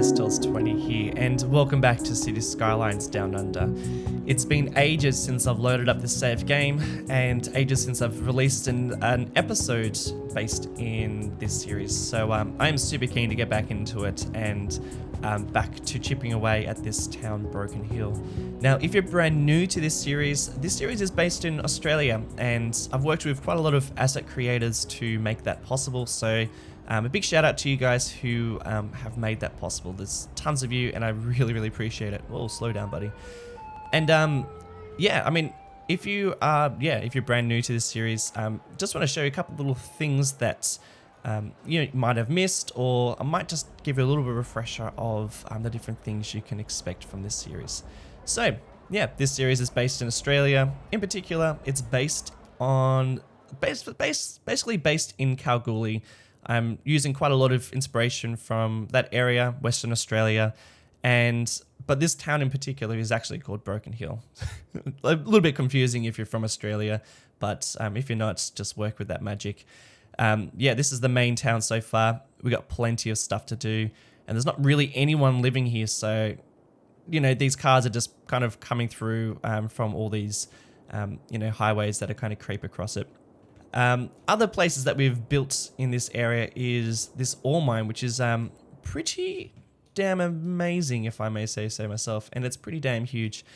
guys, Tells20 here, and welcome back to City Skylines Down Under. It's been ages since I've loaded up this save game, and ages since I've released an episode based in this series, so I'm super keen to get back into it and back to chipping away at this town, Broken Hill. Now, if you're brand new to this series is based in Australia, and I've worked with quite a lot of asset creators to make that possible, so a big shout out to you guys who have made that possible. There's tons of you, and I really appreciate it. Whoa, slow down, buddy. And yeah, I mean, if you're brand new to this series, just want to show you a couple of little things that you might have missed, or I might just give you a little bit of a refresher of the different things you can expect from this series. So yeah, this series is based in Australia. In particular, it's based basically based in Kalgoorlie. I'm using quite a lot of inspiration from that area, Western Australia, but this town in particular is actually called Broken Hill. A little bit confusing if you're from Australia, but if you're not, just work with that magic. Yeah, this is the main town so far. We got plenty of stuff to do, and there's not really anyone living here, so these cars are just kind of coming through from all these highways that are kind of creep across it. Other places that we've built in this area is this ore mine, which is pretty damn amazing, if I may say so myself, and it's pretty damn huge.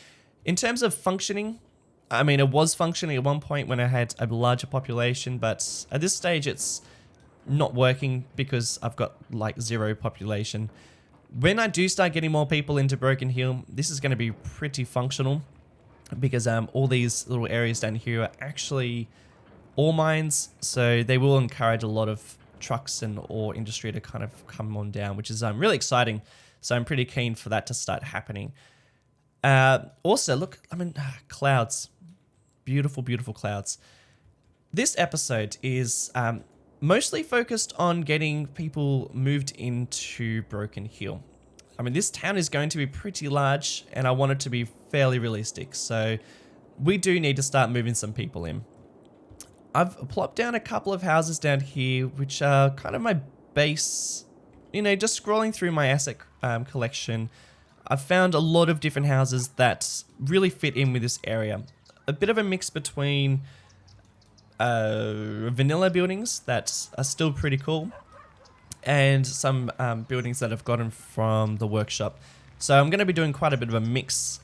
In terms of functioning, I mean, it was functioning at one point when I had a larger population, but at this stage it's not working because I've got like 0 population. When I do start getting more people into Broken Hill, this is going to be pretty functional because all these little areas down here are actually ore mines, so they will encourage a lot of trucks and ore industry to kind of come on down, which is really exciting. So I'm pretty keen for that to start happening. Also, look, I mean, clouds, beautiful clouds. This episode is mostly focused on getting people moved into Broken Hill. I mean, this town is going to be pretty large, and I want it to be fairly realistic, so we do need to start moving some people in. I've plopped down a couple of houses down here, which are kind of my base. Just scrolling through my asset collection, I've found a lot of different houses that really fit in with this area. A bit of a mix between vanilla buildings that are still pretty cool, and some buildings that I've gotten from the workshop. So I'm going to be doing quite a bit of a mix.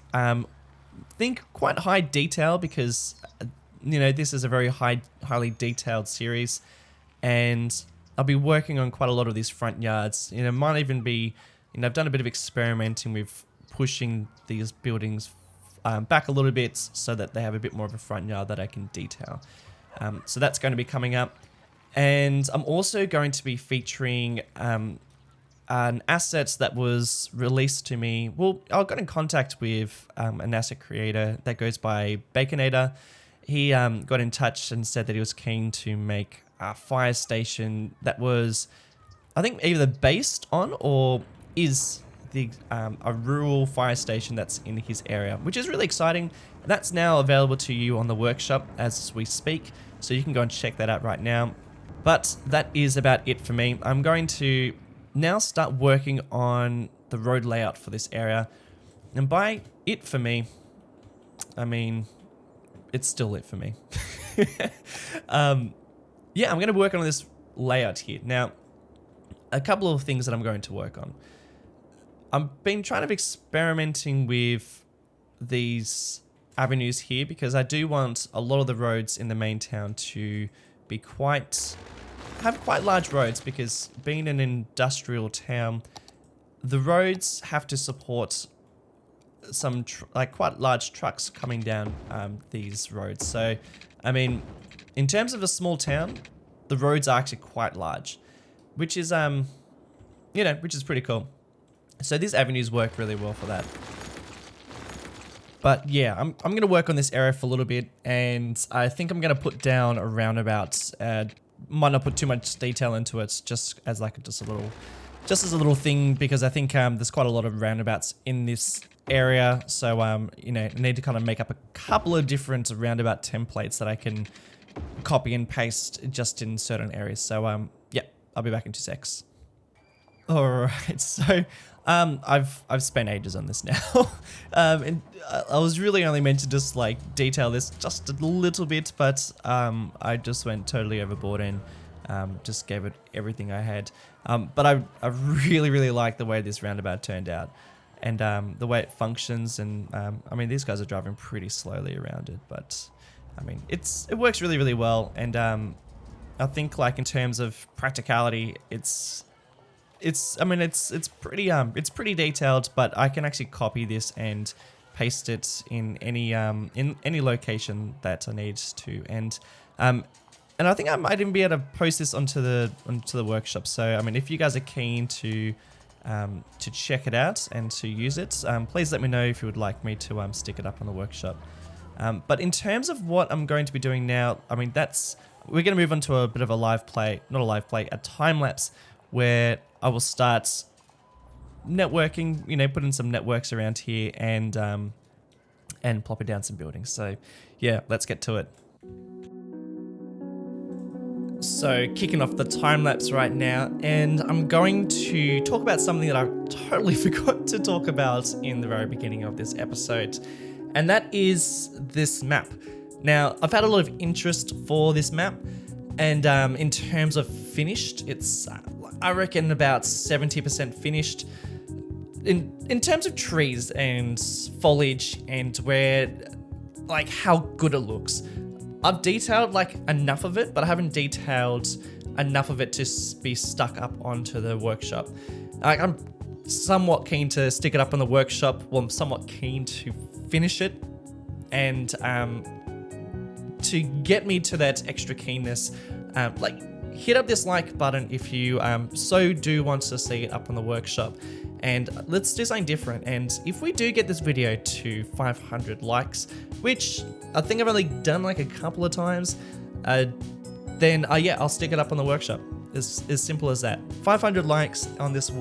Think quite high detail because this is a very highly detailed series, and I'll be working on quite a lot of these front yards. Might even be, I've done a bit of experimenting with pushing these buildings back a little bit so that they have a bit more of a front yard that I can detail. So that's going to be coming up. And I'm also going to be featuring an asset that was released to me. Well, I got in contact with an asset creator that goes by Baconator. He got in touch and said that he was keen to make a fire station that was, I think, either based on or is a rural fire station that's in his area, which is really exciting. That's now available to you on the workshop as we speak, so you can go and check that out right now. But that is about it for me. I'm going to now start working on the road layout for this area, and by it for me, I mean, it's still it for me. Yeah, I'm going to work on this layout here. Now, a couple of things that I'm going to work on. I've been trying to experimenting with these avenues here because I do want a lot of the roads in the main town to be have quite large roads, because being an industrial town, the roads have to support some quite large trucks coming down these roads. So, I mean, in terms of a small town, the roads are actually quite large, which is which is pretty cool. So these avenues work really well for that. But yeah, I'm going to work on this area for a little bit, and I think I'm going to put down a roundabout. Might not put too much detail into it, just as a little thing, because I think there's quite a lot of roundabouts in this area. So I need to kind of make up a couple of different roundabout templates that I can copy and paste just in certain areas. So yeah, I'll be back in 2 secs. All right, so I've spent ages on this now, and I was really only meant to just like detail this just a little bit, but I just went totally overboard and just gave it everything I had. But I really like the way this roundabout turned out, and the way it functions, and I mean these guys are driving pretty slowly around it, but I mean it works really well, and I think like in terms of practicality, it's pretty detailed, but I can actually copy this and paste it in any location that I need to, and I think I might even be able to post this onto the workshop. So I mean, if you guys are keen to check it out and to use it, please let me know if you would like me to stick it up on the workshop. But in terms of what I'm going to be doing now, I mean we're going to move on to a bit of a time lapse where I will start networking, put in some networks around here and plopping down some buildings. So yeah, let's get to it. So kicking off the time lapse right now, and I'm going to talk about something that I totally forgot to talk about in the very beginning of this episode, and that is this map. Now, I've had a lot of interest for this map, and in terms of finished, it's I reckon about 70% finished. In terms of trees and foliage and how good it looks. I've detailed like enough of it, but I haven't detailed enough of it to be stuck up onto the workshop. I'm somewhat keen to stick it up on the workshop. Well, I'm somewhat keen to finish it, and to get me to that extra keenness, hit up this like button if you so do want to see it up on the workshop, and let's do something different. And if we do get this video to 500 likes, which I think I've only done like a couple of times, then I'll stick it up on the workshop. It's as simple as that. 500 likes on this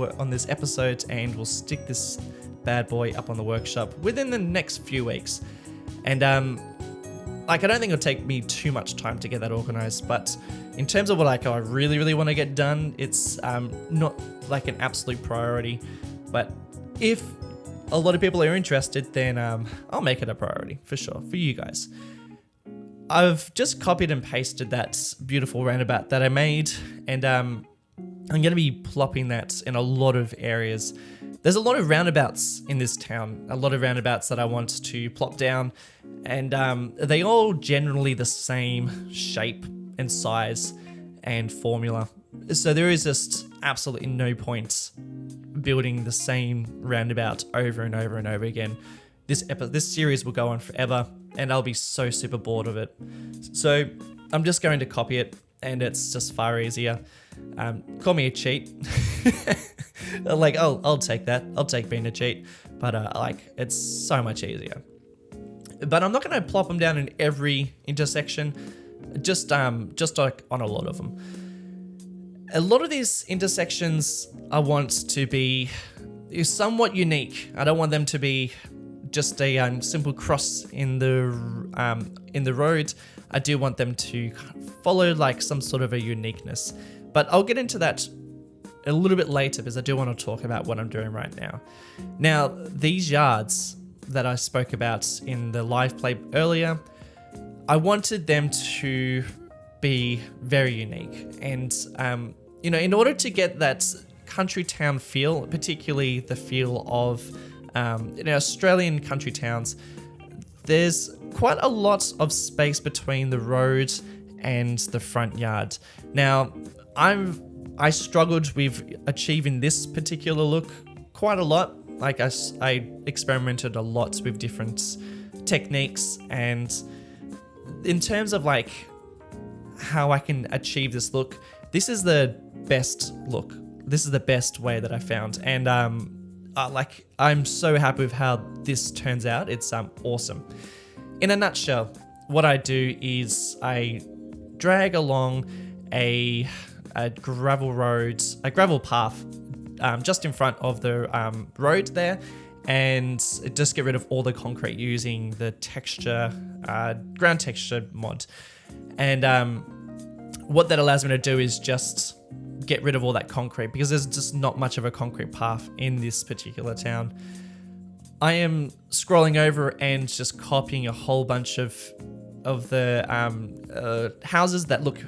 episode, and we'll stick this bad boy up on the workshop within the next few weeks. And I don't think it'll take me too much time to get that organized, but in terms of what I really want to get done, it's not like an absolute priority. But if a lot of people are interested, then I'll make it a priority for sure for you guys. I've just copied and pasted that beautiful roundabout that I made, and I'm going to be plopping that in a lot of areas. There's a lot of roundabouts in this town, a lot of roundabouts that I want to plop down, and they all generally the same shape and size and formula. So there is just absolutely no point building the same roundabout over and over and over again. This series will go on forever, and I'll be so super bored of it. So I'm just going to copy it, and it's just far easier. Call me a cheat. I'll take that. I'll take being a cheat, but it's so much easier. But I'm not going to plop them down in every intersection, just like on a lot of them. A lot of these intersections I want to be somewhat unique. I don't want them to be just a simple cross in the road. I do want them to follow like some sort of a uniqueness. But I'll get into that a little bit later, because I do want to talk about what I'm doing right now. Now, these yards that I spoke about in the live play earlier, I wanted them to be very unique. And, in order to get that country town feel, particularly the feel of Australian country towns, there's quite a lot of space between the road and the front yard. Now, I struggled with achieving this particular look quite a lot. Like I experimented a lot with different techniques, and in terms of like how I can achieve this look, this is the best look. This is the best way that I found, and I'm so happy with how this turns out. It's awesome. In a nutshell, what I do is I drag along a gravel path just in front of the road there, and just get rid of all the concrete using the texture, ground texture mod. And what that allows me to do is just get rid of all that concrete, because there's just not much of a concrete path in this particular town. I am scrolling over and just copying a whole bunch of the houses that look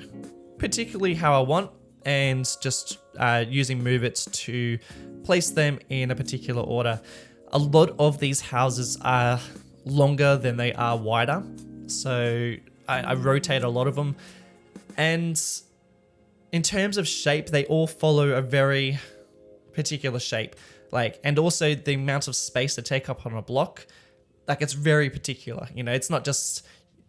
particularly how I want, and just using Move It to place them in a particular order. A lot of these houses are longer than they are wider, so I rotate a lot of them. And in terms of shape, they all follow a very particular shape. And also the amount of space they take up on a block, it's very particular. It's not just,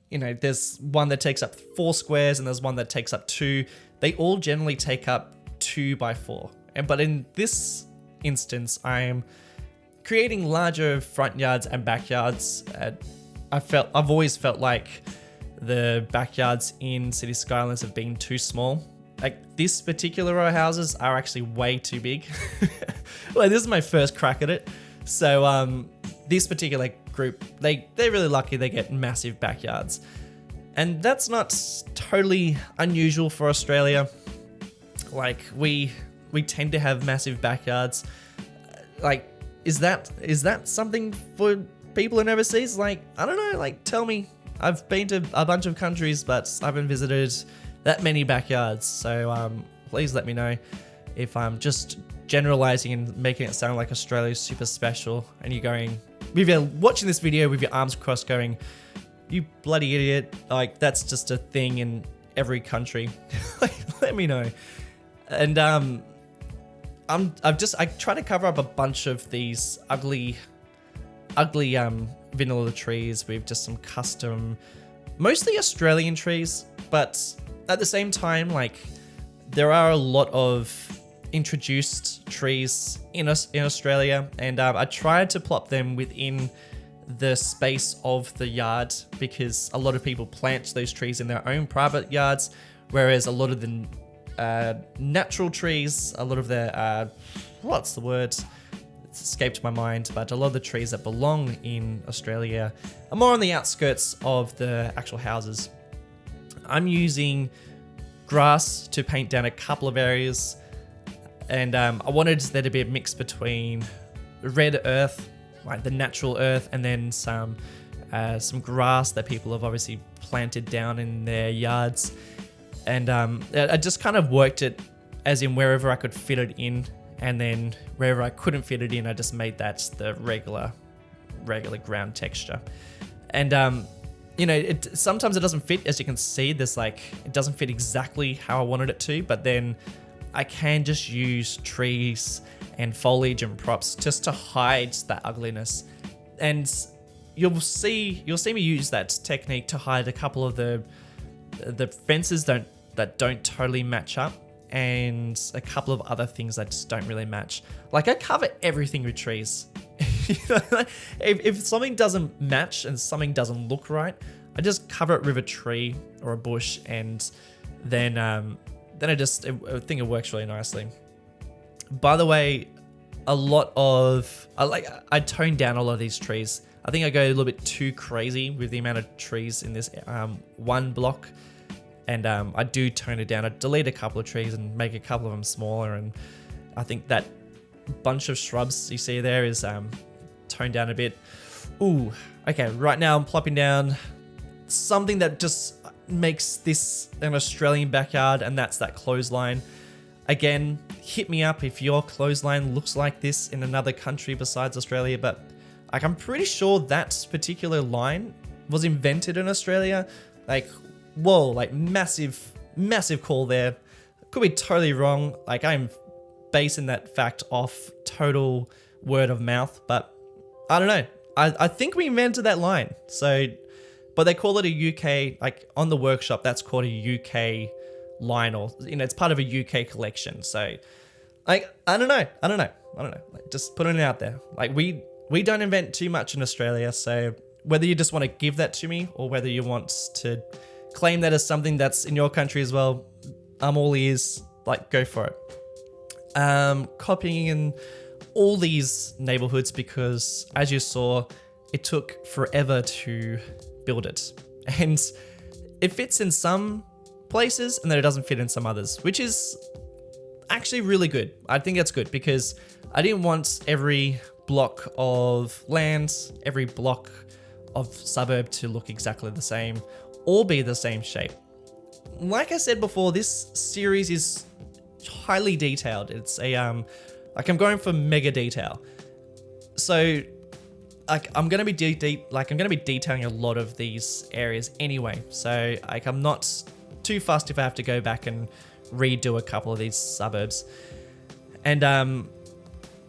there's one that takes up 4 squares and there's one that takes up 2. They all generally take up 2 by 4. But in this instance, I am creating larger front yards and backyards. I've always felt like the backyards in City Skylines have been too small. This particular row of houses are actually way too big. This is my first crack at it. So this particular group, they're really lucky they get massive backyards. And that's not totally unusual for Australia. We tend to have massive backyards. Is that something for people in overseas? I don't know, tell me. I've been to a bunch of countries, but I haven't visited that many backyards. So please let me know if I'm just generalizing and making it sound like Australia's super special, and if you're watching this video with your arms crossed going, you bloody idiot, that's just a thing in every country. Let me know. And I try to cover up a bunch of these ugly vanilla trees with just some custom, mostly Australian trees, but at the same time, there are a lot of introduced trees in Australia, and I tried to plop them within the space of the yard, because a lot of people plant those trees in their own private yards, whereas a lot of the natural trees, a lot of the what's the word? It's escaped my mind, but a lot of the trees that belong in Australia are more on the outskirts of the actual houses. I'm using grass to paint down a couple of areas, and I wanted there to be a mix between red earth, the natural earth, and then some grass that people have obviously planted down in their yards. And I just kind of worked it as in wherever I could fit it in, and then wherever I couldn't fit it in, I just made that the regular ground texture. And sometimes it doesn't fit, as you can see. There's it doesn't fit exactly how I wanted it to, but then I can just use trees and foliage and props just to hide that ugliness. And you'll see me use that technique to hide a couple of the fences that don't totally match up, and a couple of other things that just don't really match. I cover everything with trees. If something doesn't match and something doesn't look right, I just cover it with a tree or a bush, and then I think it works really nicely. By the way, I toned down a lot of these trees. I think I go a little bit too crazy with the amount of trees in this one block. And I do tone it down. I delete a couple of trees and make a couple of them smaller. And I think that bunch of shrubs you see there is toned down a bit. Ooh, okay. Right now I'm plopping down something that just makes this an Australian backyard, and that's that clothesline. Again, hit me up if your clothesline looks like this in another country besides Australia. But I'm pretty sure that particular line was invented in Australia. Whoa, massive call there. Could be totally wrong. I'm basing that fact off total word of mouth, but I don't know. I think we invented that line. So, but they call it a UK, on the workshop, that's called a UK line, or, it's part of a UK collection. So, I don't know. Just putting it out there. We don't invent too much in Australia. So whether you just want to give that to me, or whether you want to claim that as something that's in your country as well, I'm all ears. Go for it. Copying in all these neighborhoods, because as you saw, it took forever to build it, and it fits in some places and then it doesn't fit in some others, which is actually really good. I think that's good because I didn't want every block of land, every block of suburb to look exactly the same or be the same shape. Like I said before, this series is highly detailed. It's a like I'm going for mega detail. So like I'm gonna be detailing a lot of these areas anyway. So like I'm not too fussed if I have to go back and redo a couple of these suburbs. And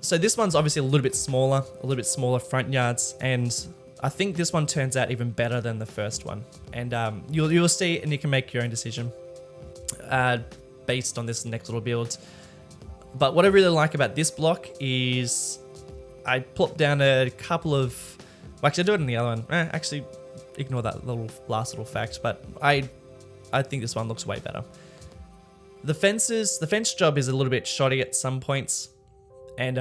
so this one's obviously a little bit smaller front yards, and I think this one turns out even better than the first one. And you'll see, and you can make your own decision based on this next little build. But what I really like about this block is I plopped down a couple of, well, actually I do it in the other one. Actually, ignore that last little fact, but I think this one looks way better. The fence job is a little bit shoddy at some points, and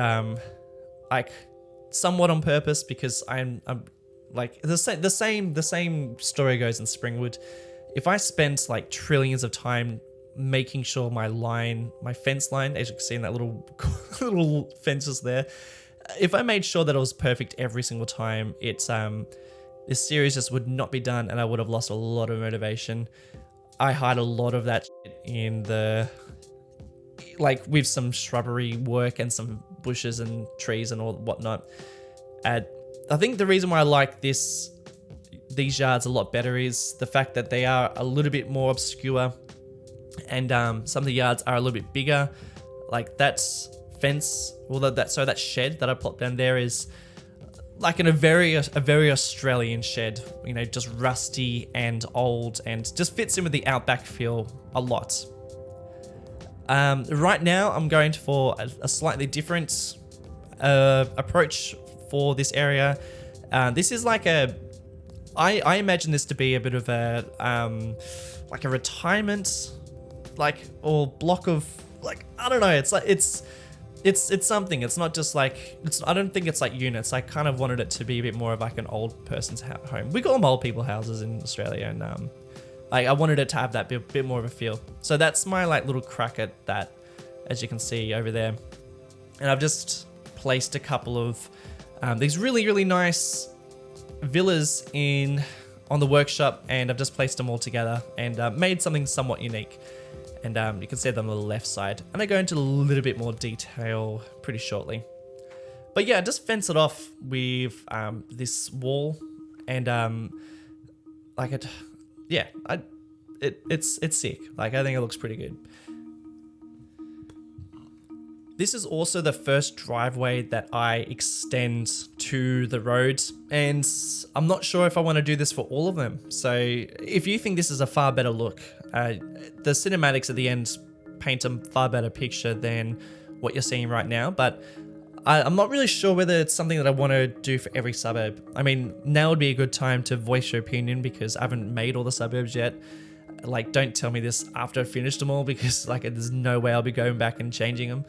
like somewhat on purpose because I'm like the same story goes in Springwood. If I spent like trillions of time making sure my fence line, as you can see in that little fences there, if I made sure that it was perfect every single time, this series just would not be done, and I would have lost a lot of motivation. I hide a lot of that in with some shrubbery work and some bushes and trees and all whatnot. And I think the reason why I like these yards a lot better is the fact that they are a little bit more obscure, and some of the yards are a little bit bigger. Like that fence, that shed that I plopped down there is like a very Australian shed, just rusty and old, and just fits in with the Outback feel a lot. Right now I'm going for a slightly different approach for this area. This is like I imagine this to be a bit of a retirement, or block of, I don't know, it's something. It's not just I don't think it's like units. I kind of wanted it to be a bit more of like an old person's home. We call them old people houses in Australia, and I wanted it to have that bit more of a feel. So that's my little crack at that, as you can see over there. And I've just placed a couple of these really, really nice villas on the workshop, and I've just placed them all together and made something somewhat unique. And you can see them on the left side. And I go into a little bit more detail pretty shortly. But yeah, just fence it off with this wall, and it's sick. I think it looks pretty good. This is also the first driveway that I extend to the road, and I'm not sure if I want to do this for all of them. So if you think this is a far better look, the cinematics at the end paint a far better picture than what you're seeing right now, but I'm not really sure whether it's something that I want to do for every suburb. I mean, now would be a good time to voice your opinion because I haven't made all the suburbs yet. Don't tell me this after I've finished them all, because there's no way I'll be going back and changing them.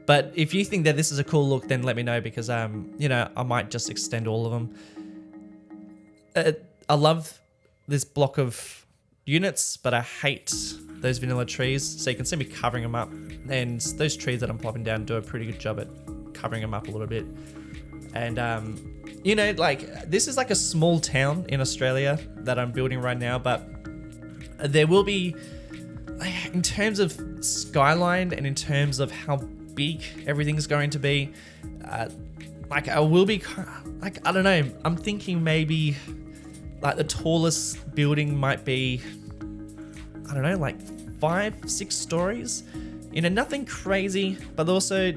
But if you think that this is a cool look, then let me know, because I might just extend all of them. I love this block of units, but I hate those vanilla trees. So you can see me covering them up, and those trees that I'm plopping down do a pretty good job at covering them up a little bit. And this is like a small town in Australia that I'm building right now, but there will be, in terms of skyline and in terms of how big everything's going to be, I will be, I don't know, I'm thinking maybe the tallest building might be, I don't know, 5-6 stories. Nothing crazy, but also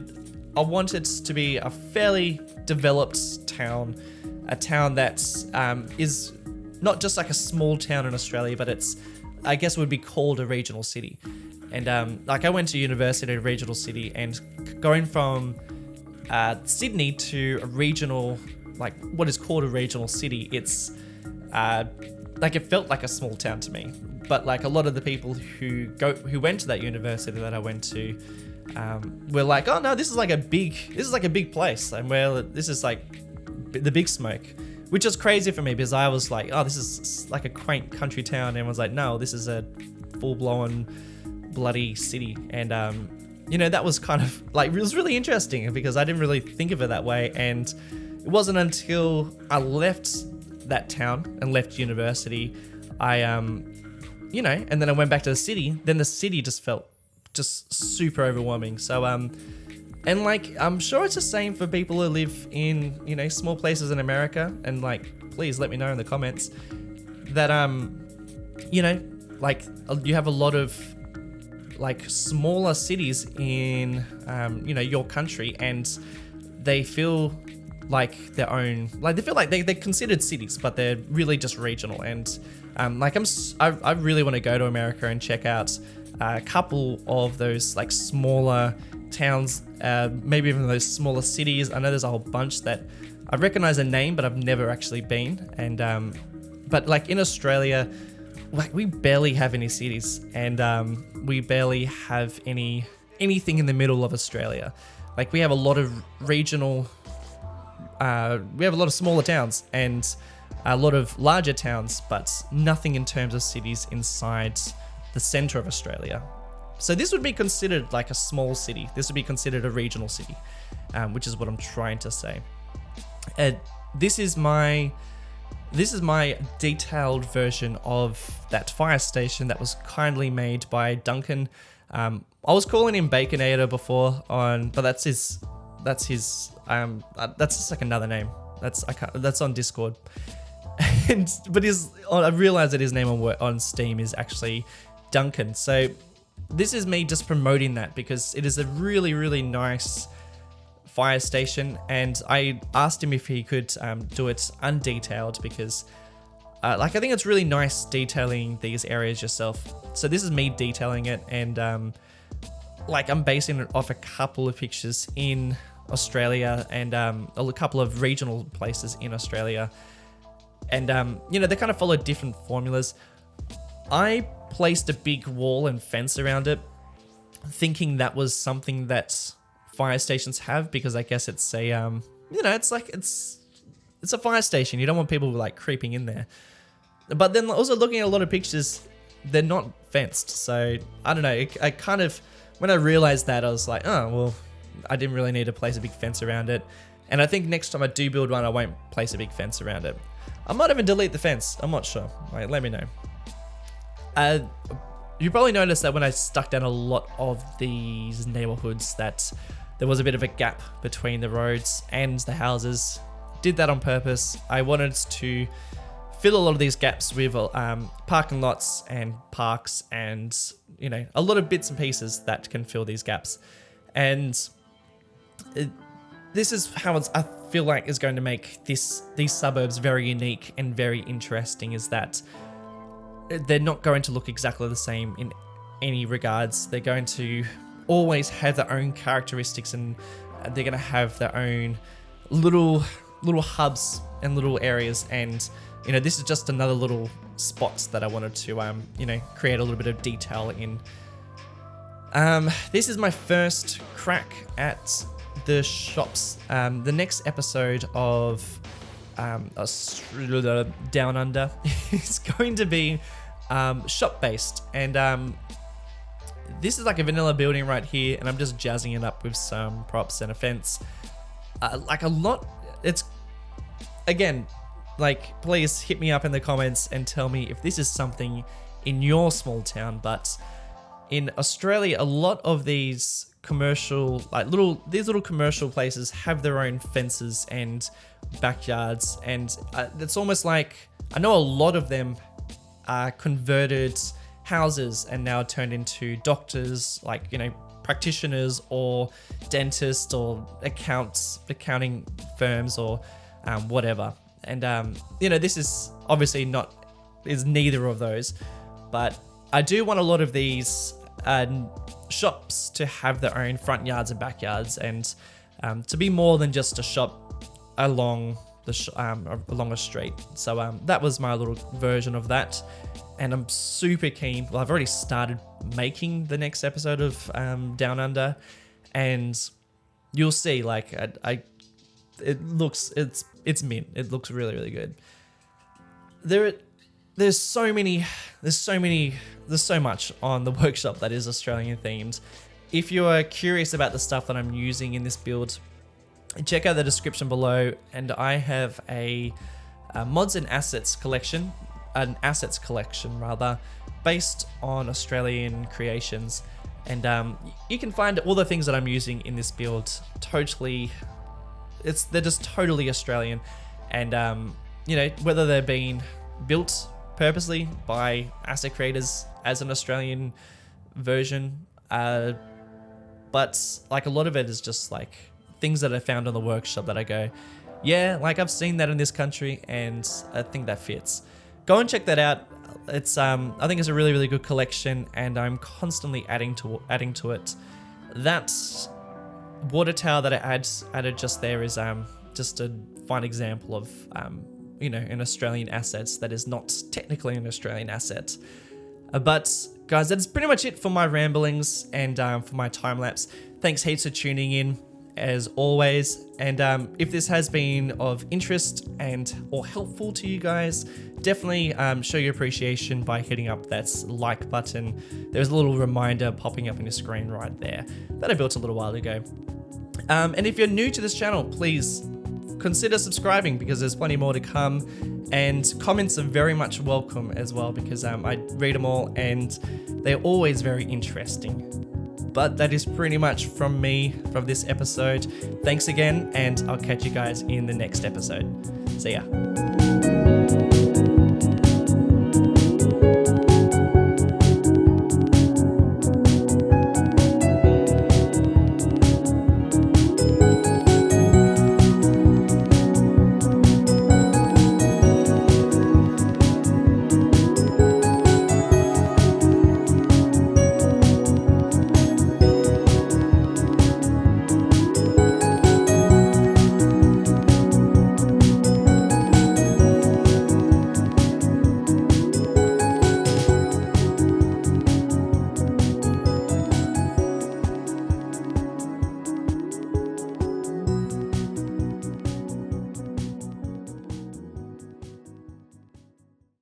I want it to be a fairly developed town, a town that is not just a small town in Australia, but it's, I guess, would be called a regional city. And I went to university at a regional city, and going from Sydney to a regional, what is called a regional city, it's it felt like a small town to me. But a lot of the people who went to that university that I went to were like, oh no, this is a big place, and this is the big smoke. which was crazy for me because I was like, oh, this is like a quaint country town, and was like, no, this is a full-blown bloody city. And that was kind of like, it was really interesting because I didn't really think of it that way. And it wasn't until I left that town and left university, and then I went back to the city, then the city just felt just super overwhelming. So and like, I'm sure it's the same for people who live in, small places in America. And like, please let me know in the comments that, like, you have a lot of like smaller cities in, your country, and they feel like their own, like they feel like they're considered cities, but they're really just regional. And I really want to go to America and check out a couple of those like smaller towns, maybe even those smaller cities. I know there's a whole bunch that I recognize a name, but I've never actually been. And but like in Australia, like we barely have any cities, and we barely have anything in the middle of Australia. Like we have a lot of regional, we have a lot of smaller towns and a lot of larger towns, but nothing in terms of cities inside the center of Australia. So this would be considered like a small city. This would be considered a regional city, which is what I'm trying to say. This is my detailed version of that fire station that was kindly made by Duncan. I was calling him Baconator before but that's just like another name. That's on Discord. But I realized that his name on Steam is actually Duncan. So this is me just promoting that because it is a really, really nice fire station, and I asked him if he could do it undetailed because I think it's really nice detailing these areas yourself. So this is me detailing it, and I'm basing it off a couple of pictures in Australia and a couple of regional places in Australia. And they kind of follow different formulas. I placed a big wall and fence around it, thinking that was something that fire stations have, because I guess it's a it's a fire station. You don't want people like creeping in there. But then also looking at a lot of pictures, they're not fenced. So I don't know. I kind of, when I realized that, I was like, oh well, I didn't really need to place a big fence around it. And I think next time I do build one, I won't place a big fence around it. I might even delete the fence. I'm not sure. Like, let me know. You probably noticed that when I stuck down a lot of these neighborhoods that there was a bit of a gap between the roads and the houses. Did that on purpose. I wanted to fill a lot of these gaps with parking lots and parks and, a lot of bits and pieces that can fill these gaps. And this is how I feel like is going to make these suburbs very unique and very interesting, is that they're not going to look exactly the same in any regards. They're going to always have their own characteristics, and they're going to have their own little hubs and little areas. And this is just another little spot that I wanted to create a little bit of detail in. This is my first crack at the shops. The next episode of Down Under is going to be shop based, and this is like a vanilla building right here, and I'm just jazzing it up with some props and a fence. Like a lot. It's, again, like, please hit me up in the comments and tell me if this is something in your small town. But in Australia, a lot of these commercial, these little commercial places have their own fences and backyards, and it's almost like, I know a lot of them are converted houses and now turned into doctors, practitioners or dentists or accounting firms or whatever. And this is obviously is neither of those, but I do want a lot of these shops to have their own front yards and backyards, and to be more than just a shop along along a street. So that was my little version of that, and I'm super keen. Well, I've already started making the next episode of Down Under, and you'll see, it's it's mint. It looks really, really good. There's so much on the workshop that is Australian themed. If you are curious about the stuff that I'm using in this build, check out the description below, and I have a mods and assets collection, based on Australian creations, and you can find all the things that I'm using in this build. They're just totally Australian, and you know, whether they're being built purposely by asset creators as an Australian version, but like a lot of it is just like things that I found on the workshop that I go, yeah, like I've seen that in this country and I think that fits. Go and check that out. It's I think it's a really, really good collection, and I'm constantly adding to it. That water tower that I added just there is just a fine example of you know, an Australian asset that is not technically an Australian asset. But guys, that's pretty much it for my ramblings and for my time lapse. Thanks heaps for tuning in as always. And if this has been of interest or helpful to you guys, definitely show your appreciation by hitting up that like button. There's a little reminder popping up on your screen right there that I built a little while ago. And if you're new to this channel, please consider subscribing, because there's plenty more to come, and comments are very much welcome as well, because I read them all and they're always very interesting. But that is pretty much from me from this episode. Thanks again, and I'll catch you guys in the next episode. See ya.